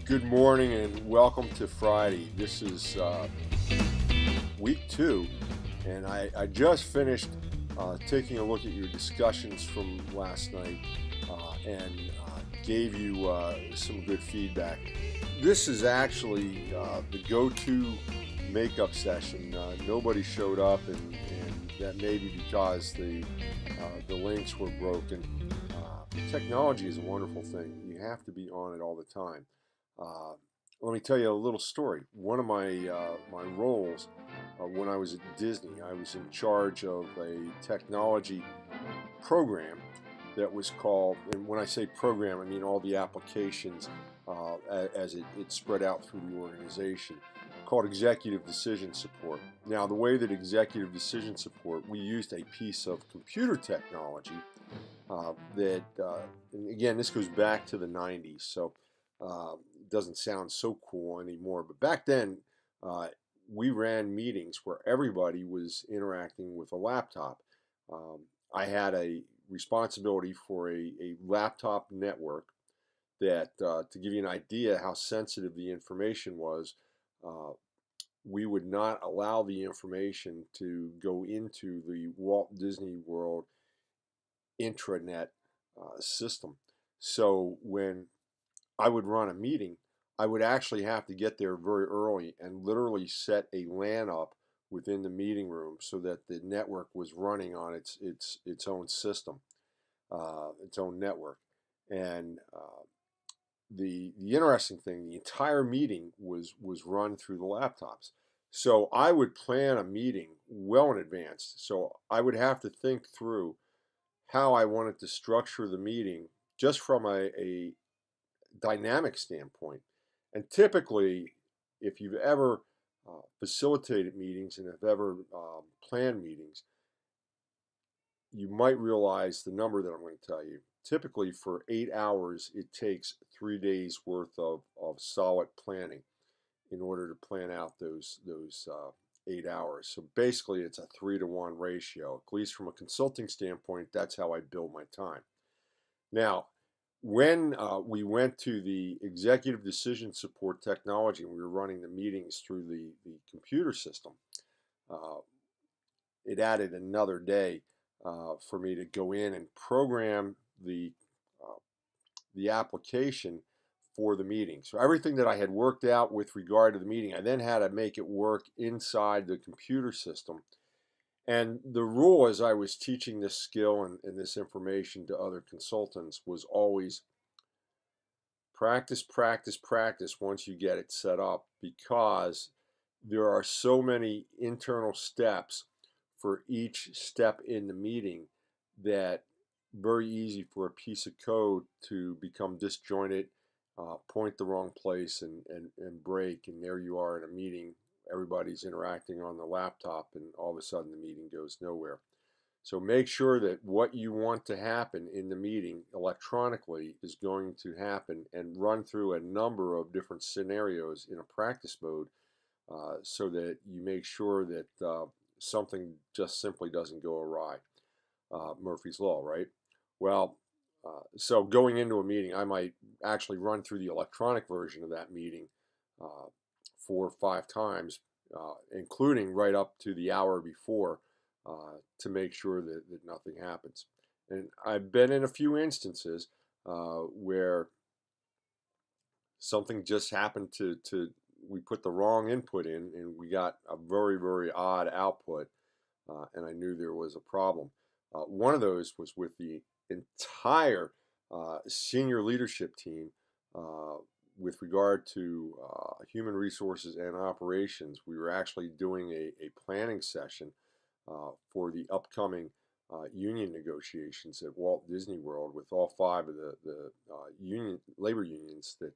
Good morning and welcome to Friday. This is week 2, and I just finished taking a look at your discussions from last night and gave you some good feedback. This is actually the GoTo makeup session. Nobody showed up, and that may be because the links were broken. Technology is a wonderful thing. You have to be on it all the time. Let me tell you a little story. One of my roles when I was at Disney, I was in charge of a technology program that was called, and when I say program, I mean all the applications as it spread out through the organization, called Executive Decision Support. Now, the way that Executive Decision Support, we used a piece of computer technology that, and again, this goes back to the 90s, so it doesn't sound so cool anymore. But back then, we ran meetings where everybody was interacting with a laptop. I had a responsibility for a laptop network that, to give you an idea how sensitive the information was, we would not allow the information to go into the Walt Disney World intranet system. So when I would run a meeting, I would actually have to get there very early and literally set a LAN up within the meeting room so that the network was running on its own system, its own network. And the interesting thing, the entire meeting was run through the laptops. So I would plan a meeting well in advance. So I would have to think through how I wanted to structure the meeting just from a dynamic standpoint. And typically, if you've ever facilitated meetings and have ever planned meetings, you might realize the number that I'm going to tell you. Typically, for 8 hours, it takes 3 days worth of solid planning in order to plan out those 8 hours. So basically, it's a 3-to-1 ratio. At least from a consulting standpoint, that's how I build my time. Now, when we went to the executive decision support technology and we were running the meetings through the computer system, it added another day for me to go in and program the application for the meeting. So everything that I had worked out with regard to the meeting, I then had to make it work inside the computer system. And the rule as I was teaching this skill and this information to other consultants was always practice, practice, practice once you get it set up, because there are so many internal steps for each step in the meeting that very easy for a piece of code to become disjointed, point the wrong place and break, and there you are in a meeting. Everybody's interacting on the laptop, and all of a sudden the meeting goes nowhere. So make sure that what you want to happen in the meeting electronically is going to happen, and run through a number of different scenarios in a practice mode so that you make sure that something just simply doesn't go awry. Murphy's Law, right? Well, so going into a meeting, I might actually run through the electronic version of that meeting 4 or 5 times, including right up to the hour before, to make sure that nothing happens. And I've been in a few instances where something just happened to we put the wrong input in, and we got a very, very odd output, and I knew there was a problem. One of those was with the entire senior leadership team with regard to human resources and operations. We were actually doing a planning session for the upcoming union negotiations at Walt Disney World with all 5 of the labor unions that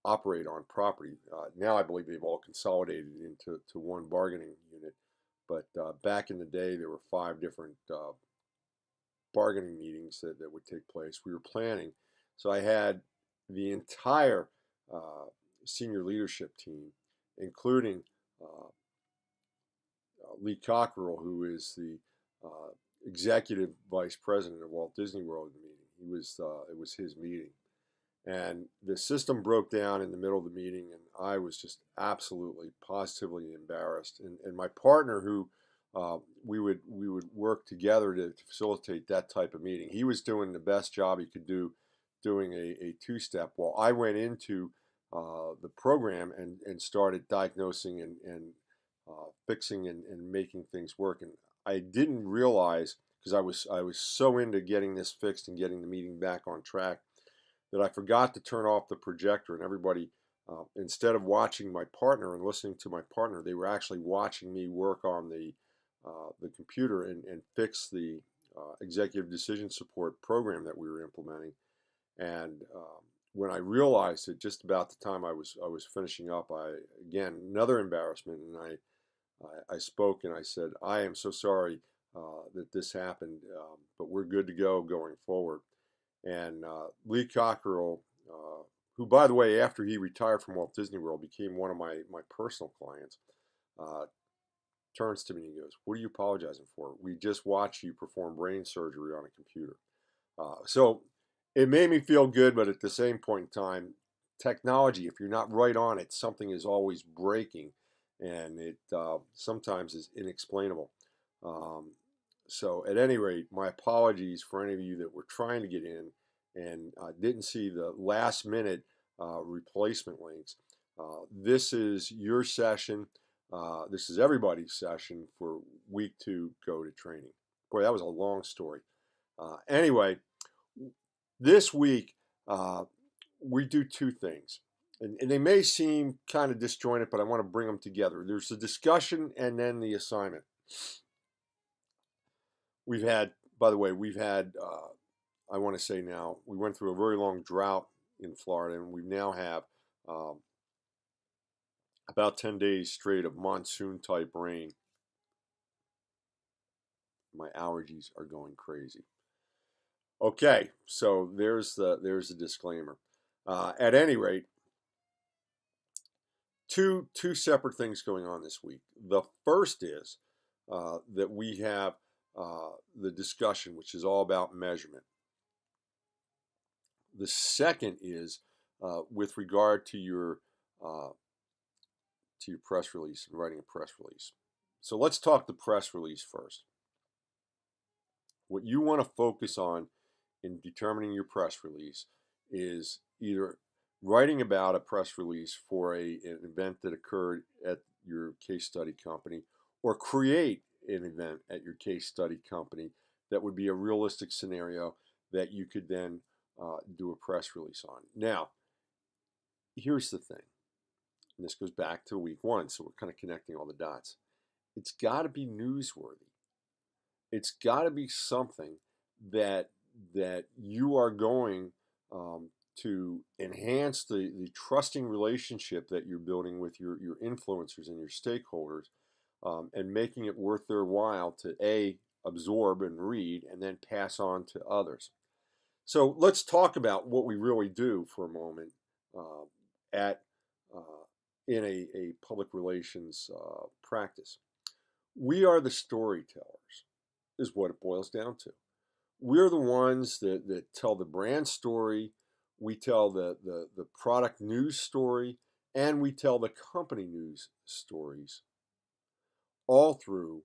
operate on property. Now I believe they've all consolidated into one bargaining unit, but back in the day there were 5 different bargaining meetings that would take place. We were planning, so I had the entire senior leadership team, including Lee Cockerell, who is the executive vice president of Walt Disney World, meeting. It was his meeting, And the system broke down in the middle of the meeting, and I was just absolutely, positively embarrassed. And my partner, who we would work together to facilitate that type of meeting, he was doing the best job he could do, doing a two-step, while I went into the program and started diagnosing and fixing and making things work. And I didn't realize, because I was so into getting this fixed and getting the meeting back on track, that I forgot to turn off the projector, and everybody, instead of watching my partner and listening to my partner, they were actually watching me work on the computer and fix the executive decision support program that we were implementing. And when I realized it, just about the time I was finishing up, again, another embarrassment, and I spoke and I said, I am so sorry that this happened, but we're good to go going forward. And Lee Cockerell, who, by the way, after he retired from Walt Disney World, became one of my personal clients, uh, turns to me and he goes, "What are you apologizing for? We just watched you perform brain surgery on a computer." So it made me feel good, but at the same point in time, technology, if you're not right on it, something is always breaking, and it sometimes is inexplainable. Um, so at any rate, my apologies for any of you that were trying to get in and didn't see the last minute replacement links. This is your session. This is everybody's session for week 2 GoTo training. Boy, that was a long story. Anyway, this week we do 2 things. And they may seem kind of disjointed, but I want to bring them together. There's the discussion and then the assignment. We've had, by the way, I want to say now, we went through a very long drought in Florida, and we now have about 10 days straight of monsoon type rain. My allergies are going crazy. Okay, so there's the disclaimer. At any rate, two separate things going on this week. The first is that we have the discussion, which is all about measurement. The second is with regard to your press release and writing a press release. So let's talk the press release first. What you want to focus on in determining your press release is either writing about a press release for an event that occurred at your case study company, or create an event at your case study company that would be a realistic scenario that you could then do a press release on. Now, here's the thing, and this goes back to week 1, so we're kind of connecting all the dots. It's got to be newsworthy. It's got to be something that you are going to enhance the trusting relationship that you're building with your influencers and your stakeholders, and making it worth their while to absorb and read and then pass on to others. So let's talk about what we really do for a moment at in a public relations practice. We are the storytellers, is what it boils down to. We're the ones that tell the brand story, we tell the product news story, and we tell the company news stories, all through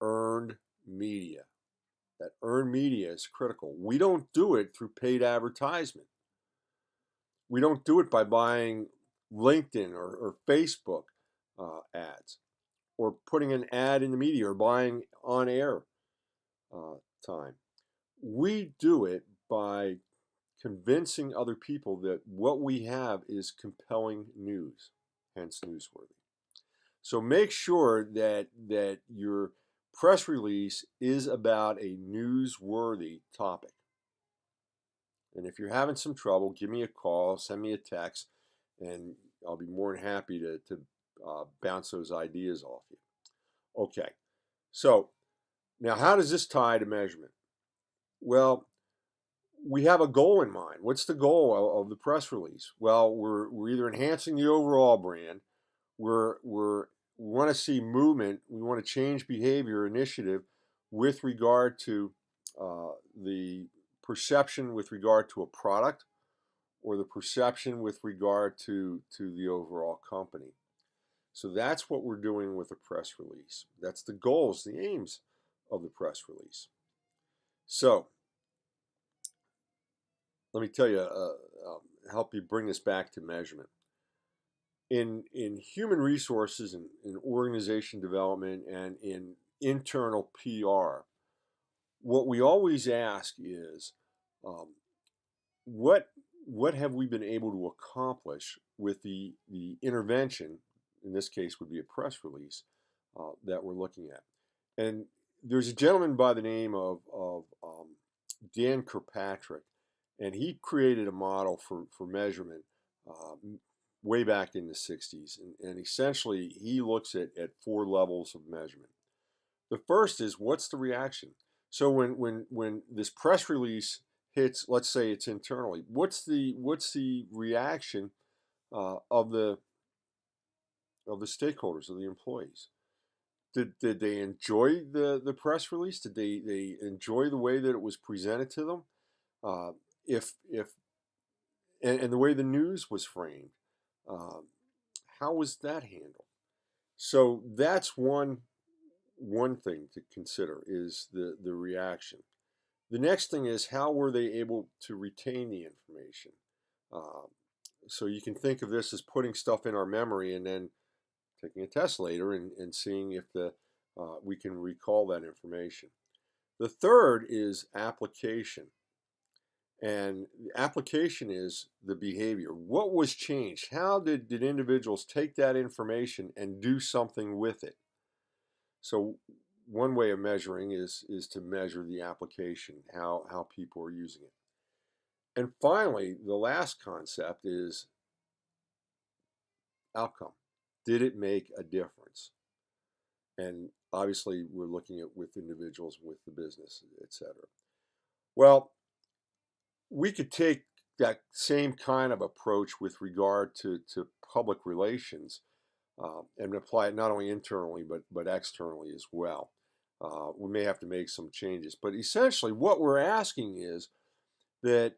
earned media. That earned media is critical. We don't do it through paid advertisement. We don't do it by buying LinkedIn or Facebook ads, or putting an ad in the media, or buying on air time. We do it by convincing other people that what we have is compelling news, hence newsworthy. So make sure that your press release is about a newsworthy topic. And if you're having some trouble, give me a call, send me a text, and I'll be more than happy to bounce those ideas off you. Okay, so now how does this tie to measurement? Well, we have a goal in mind. What's the goal of the press release? Well, we're either enhancing the overall brand, we want to see movement, we want to change behavior initiative with regard to the perception with regard to a product or the perception with regard to the overall company. So that's what we're doing with a press release. That's the goals, the aims of the press release. So let me tell you, help you bring this back to measurement. In human resources and in organization development and in internal PR, what we always ask is, what have we been able to accomplish with the intervention? In this case, would be a press release that we're looking at. And there's a gentleman by the name of Dan Kirkpatrick, and he created a model for measurement way back in the 60s. And essentially, he looks at 4 levels of measurement. The first is, what's the reaction? So when this press release hits, let's say it's internally, what's the reaction of the stakeholders, of the employees? Did they enjoy the press release? Did they enjoy the way that it was presented to them? And the way the news was framed, how was that handled? So that's one thing to consider, is the reaction. The next thing is, how were they able to retain the information? So you can think of this as putting stuff in our memory and then taking a test later and seeing if we can recall that information. The third is application. And the application is the behavior. What was changed? How did individuals take that information and do something with it? So one way of measuring is to measure the application, how people are using it. And finally, the last concept is outcome. Did it make a difference? And obviously, we're looking at with individuals, with the business, etc. Well, we could take that same kind of approach with regard to public relations and apply it not only internally but externally as well. We may have to make some changes, but essentially what we're asking is that,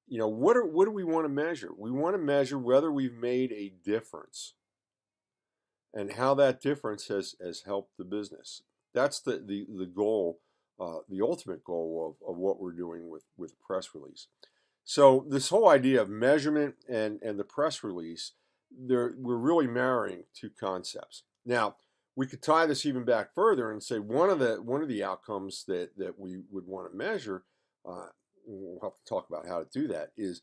what do we want to measure? We want to measure whether we've made a difference and how that difference has helped the business. That's the goal, the ultimate goal of what we're doing with a press release. So this whole idea of measurement and the press release, we're really marrying 2 concepts. Now, we could tie this even back further and say one of the outcomes that we would want to measure, we'll have to talk about how to do that, is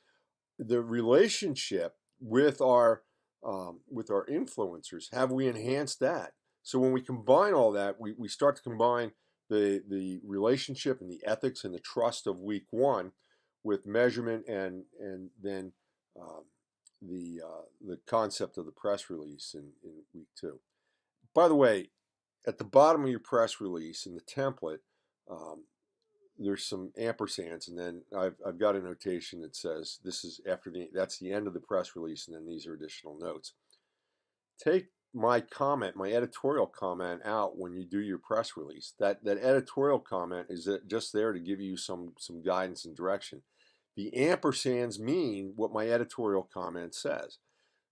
the relationship with our influencers. Have we enhanced that? So when we combine all that, we start to combine the relationship and the ethics and the trust of week 1 with measurement and then the concept of the press release in week 2. By the way, at the bottom of your press release in the template, there's some ampersands, and then I've got a notation that says this is that's the end of the press release, and then these are additional notes. Take my comment, my editorial comment, out when you do your press release. That editorial comment is just there to give you some guidance and direction. The ampersands mean what my editorial comment says.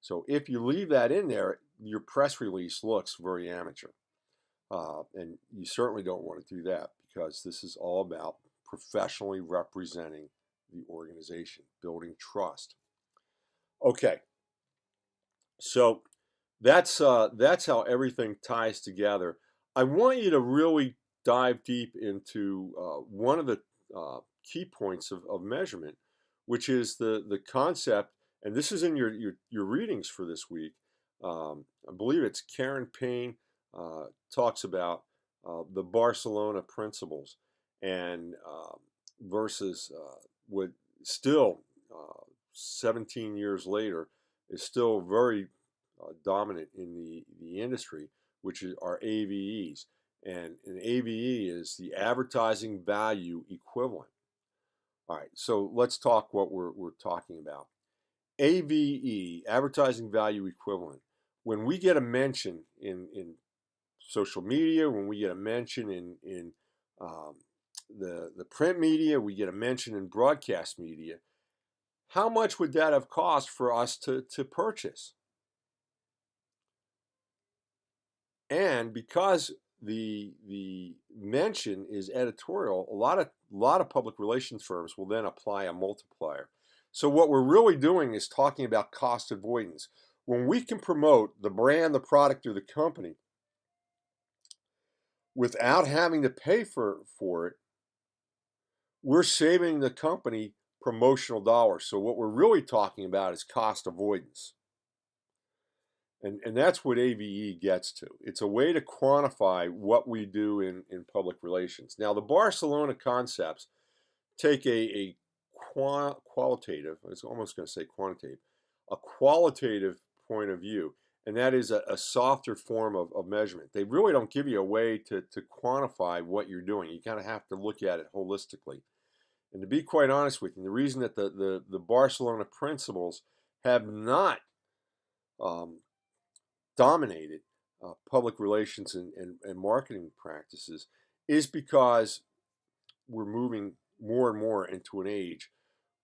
So if you leave that in there, your press release looks very amateur. And you certainly don't want to do that, because this is all about professionally representing the organization, building trust. Okay, so that's how everything ties together. I want you to really dive deep into one of the key points of measurement, which is the concept, and this is in your readings for this week. I believe it's Karen Payne talks about the Barcelona principles, and versus what still 17 years later is still very dominant in the industry, which are AVEs. And an AVE is the advertising value equivalent. All right, so let's talk what we're talking about. AVE, advertising value equivalent. When we get a mention in social media, when we get a mention in the print media, we get a mention in broadcast media, how much would that have cost for us to purchase? And because the mention is editorial, a lot of public relations firms will then apply a multiplier. So what we're really doing is talking about cost avoidance. When we can promote the brand, the product, or the company without having to pay for it, we're saving the company promotional dollars. So what we're really talking about is cost avoidance. And that's what AVE gets to. It's a way to quantify what we do in public relations. Now, the Barcelona concepts take a qualitative, I was almost going to say quantitative, a qualitative point of view, and that is a softer form of measurement. They really don't give you a way to quantify what you're doing. You kind of have to look at it holistically. And to be quite honest with you, the reason that the Barcelona principles have not dominated public relations and marketing practices is because we're moving more and more into an age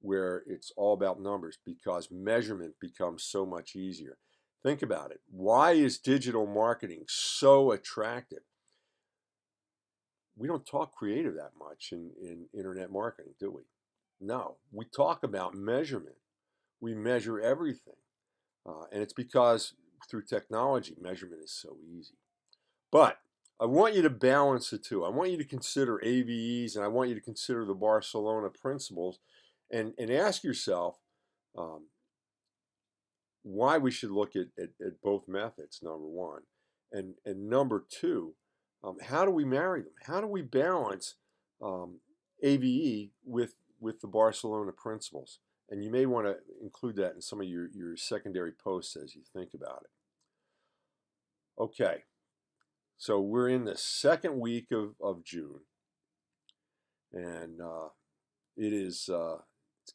where it's all about numbers, because measurement becomes so much easier. Think about it. Why is digital marketing so attractive? We don't talk creative that much in internet marketing, do we? No, we talk about measurement. We measure everything. And it's because through technology, measurement is so easy. But I want you to balance the two. I want you to consider AVEs, and I want you to consider the Barcelona principles, and ask yourself why we should look at both methods, number one. And number two, how do we marry them? How do we balance AVE with the Barcelona principles? And you may want to include that in some of your secondary posts as you think about it. Okay, so we're in the second week of June, and it's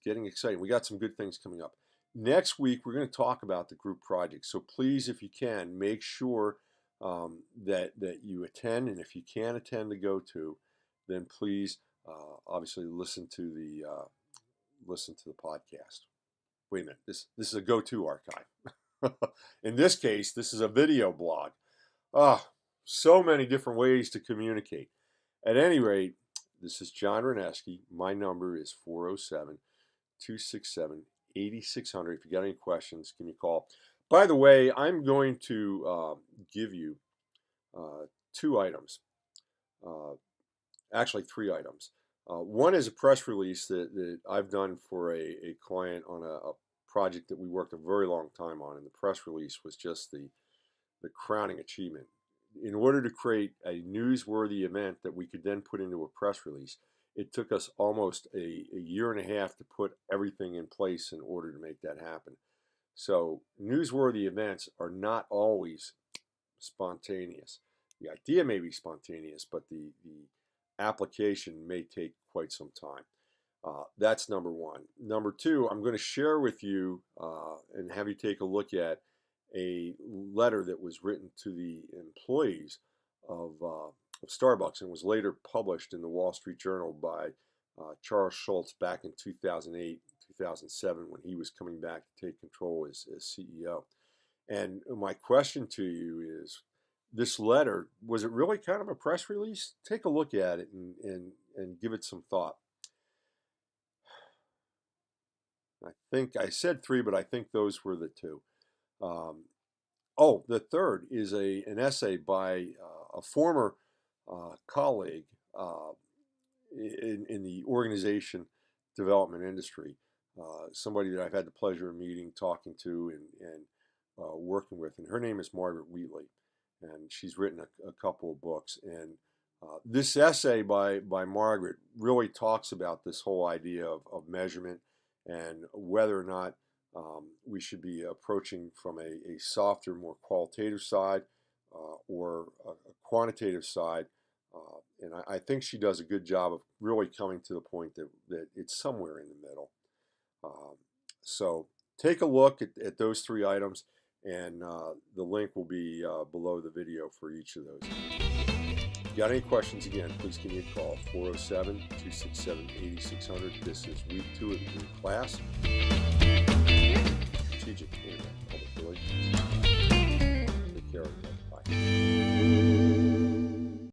getting exciting. We got some good things coming up. Next week, we're going to talk about the group project. So please, if you can, make sure that you attend, and if you can't attend the GoTo, then please obviously listen to the podcast. Wait a minute, this is a GoTo archive. In this case, this is a video blog. So many different ways to communicate. At any rate, this is John Reneski. My number is 407-267-8600. If you got any questions, give me a call. By the way, I'm going to give you two items. Actually, three items. One is a press release that I've done for a client on a project that we worked a very long time on, and the press release was just the crowning achievement. In order to create a newsworthy event that we could then put into a press release, it took us almost a year and a half to put everything in place in order to make that happen. So newsworthy events are not always spontaneous. The idea may be spontaneous, but the application may take quite some time. That's number one. Number two, I'm going to share with you and have you take a look at a letter that was written to the employees of Starbucks and was later published in the Wall Street Journal by Charles Schultz back in 2008, 2007, when he was coming back to take control as CEO. And my question to you is, this letter, was it really kind of a press release? Take a look at it and give it some thought. I think I said three, but I think those were the two. The third is an essay by a former colleague in the organization development industry, somebody that I've had the pleasure of meeting, talking to, and working with. And her name is Margaret Wheatley, and she's written a couple of books. And this essay by Margaret really talks about this whole idea of measurement and whether or not we should be approaching from a softer, more qualitative side or a quantitative side. And I think she does a good job of really coming to the point that it's somewhere in the middle. So take a look at those three items, and the link will be below the video for each of those. If you got any questions, again, please give me a call, 407-267-8600. This is week 2 of the group class. strategic internet.